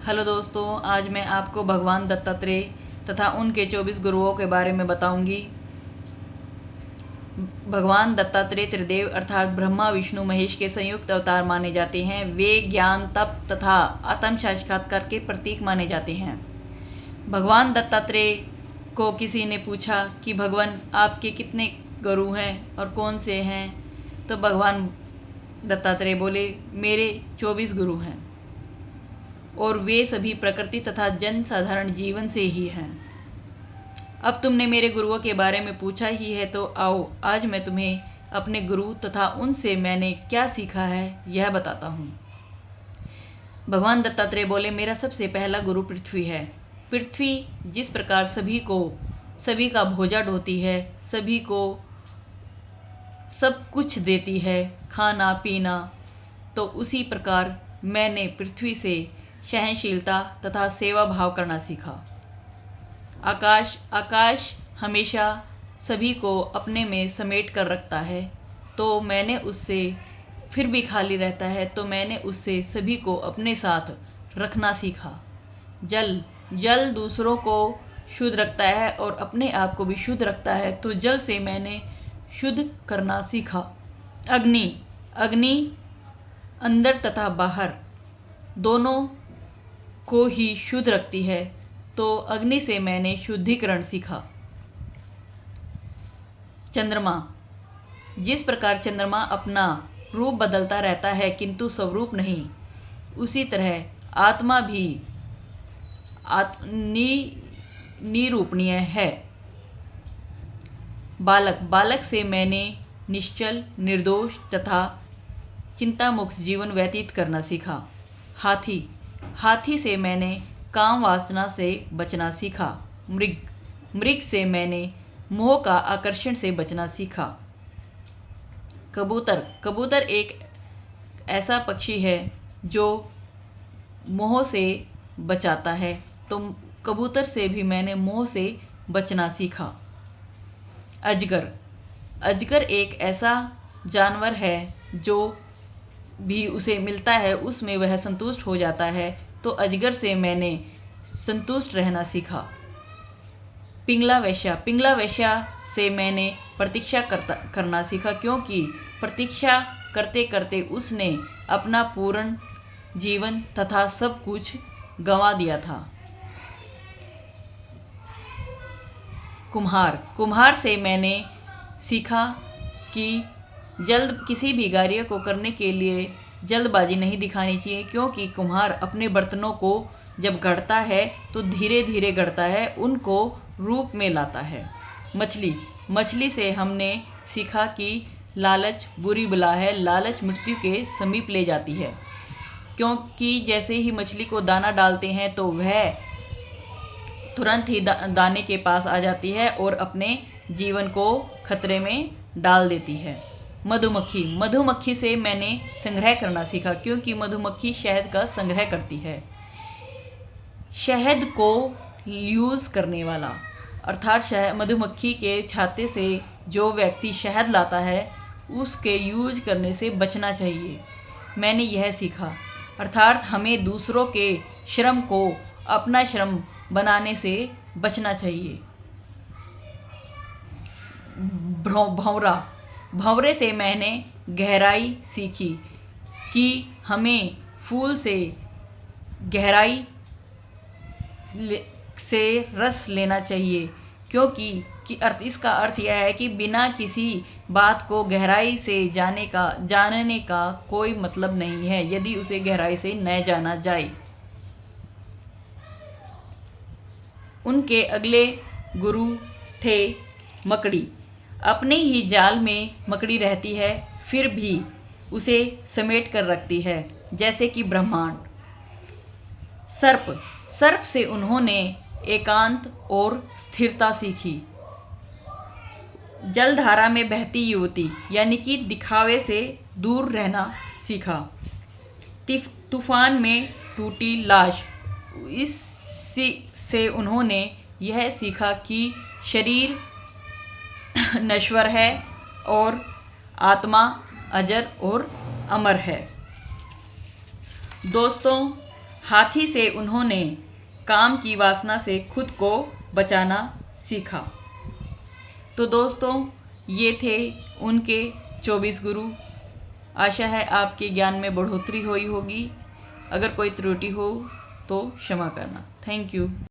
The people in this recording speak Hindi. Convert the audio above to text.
हेलो दोस्तों, आज मैं आपको भगवान दत्तात्रेय तथा उनके 24 गुरुओं के बारे में बताऊंगी। भगवान दत्तात्रेय त्रिदेव अर्थात ब्रह्मा विष्णु महेश के संयुक्त अवतार माने जाते हैं। वे ज्ञान तप तथा आत्म साक्षात्कार के प्रतीक माने जाते हैं। भगवान दत्तात्रेय को किसी ने पूछा कि भगवान आपके कितने गुरु हैं और कौन से हैं, तो भगवान दत्तात्रेय बोले मेरे 24 गुरु हैं और वे सभी प्रकृति तथा जन साधारण जीवन से ही हैं। अब तुमने मेरे गुरुओं के बारे में पूछा ही है, तो आओ आज मैं तुम्हें अपने गुरु तथा उनसे मैंने क्या सीखा है यह बताता हूँ। भगवान दत्तात्रेय बोले मेरा सबसे पहला गुरु पृथ्वी है। पृथ्वी जिस प्रकार सभी का भोजा ढोती है, सभी को सब कुछ देती है, खाना पीना, तो उसी प्रकार मैंने पृथ्वी से सहनशीलता तथा सेवा भाव करना सीखा। आकाश हमेशा सभी को अपने में समेट कर रखता है, तो मैंने उससे फिर भी खाली रहता है, तो मैंने उससे सभी को अपने साथ रखना सीखा। जल दूसरों को शुद्ध रखता है और अपने आप को भी शुद्ध रखता है, तो जल से मैंने शुद्ध करना सीखा। अग्नि अंदर तथा बाहर दोनों को ही शुद्ध रखती है, तो अग्नि से मैंने शुद्धिकरण सीखा। चंद्रमा जिस प्रकार चंद्रमा अपना रूप बदलता रहता है किंतु स्वरूप नहीं, उसी तरह आत्मा भी निरूपणीय है। बालक से मैंने निश्चल निर्दोष तथा चिंता मुक्त जीवन व्यतीत करना सीखा। हाथी से मैंने काम वासना से बचना सीखा। मृग से मैंने मोह का आकर्षण से बचना सीखा। कबूतर एक ऐसा पक्षी है जो मोह से बचाता है, तो कबूतर से भी मैंने मोह से बचना सीखा। अजगर एक ऐसा जानवर है जो भी उसे मिलता है उसमें वह संतुष्ट हो जाता है, तो अजगर से मैंने संतुष्ट रहना सीखा। पिंगला वैश्या से मैंने प्रतीक्षा करना सीखा, क्योंकि प्रतीक्षा करते करते उसने अपना पूर्ण जीवन तथा सब कुछ गंवा दिया था। कुम्हार से मैंने सीखा कि किसी भी कार्य को करने के लिए जल्दबाजी नहीं दिखानी चाहिए, क्योंकि कुम्हार अपने बर्तनों को जब गढ़ता है तो धीरे धीरे गढ़ता है, उनको रूप में लाता है। मछली से हमने सीखा कि लालच बुरी बला है, लालच मृत्यु के समीप ले जाती है, क्योंकि जैसे ही मछली को दाना डालते हैं तो वह तुरंत ही दाने के पास आ जाती है और अपने जीवन को खतरे में डाल देती है। मधुमक्खी से मैंने संग्रह करना सीखा, क्योंकि मधुमक्खी शहद का संग्रह करती है। शहद को यूज़ करने वाला अर्थात मधुमक्खी के छाते से जो व्यक्ति शहद लाता है उसके यूज करने से बचना चाहिए। मैंने यह सीखा, अर्थात हमें दूसरों के श्रम को अपना श्रम बनाने से बचना चाहिए। भंवरे से मैंने गहराई सीखी कि हमें फूल से गहराई से रस लेना चाहिए, क्योंकि इसका अर्थ यह है कि बिना किसी बात को गहराई से जानने का कोई मतलब नहीं है यदि उसे गहराई से न जाना जाए। उनके अगले गुरु थे मकड़ी। अपने ही जाल में मकड़ी रहती है, फिर भी उसे समेट कर रखती है, जैसे कि ब्रह्मांड। सर्प से उन्होंने एकांत और स्थिरता सीखी। जलधारा में बहती युवती यानी कि दिखावे से दूर रहना सीखा। तूफान में टूटी लाश, इससे उन्होंने यह सीखा कि शरीर नश्वर है और आत्मा अजर और अमर है। दोस्तों, हाथी से उन्होंने काम की वासना से खुद को बचाना सीखा। तो दोस्तों, ये थे उनके 24 गुरु। आशा है आपके ज्ञान में बढ़ोतरी हुई होगी। अगर कोई त्रुटि हो तो क्षमा करना। Thank you.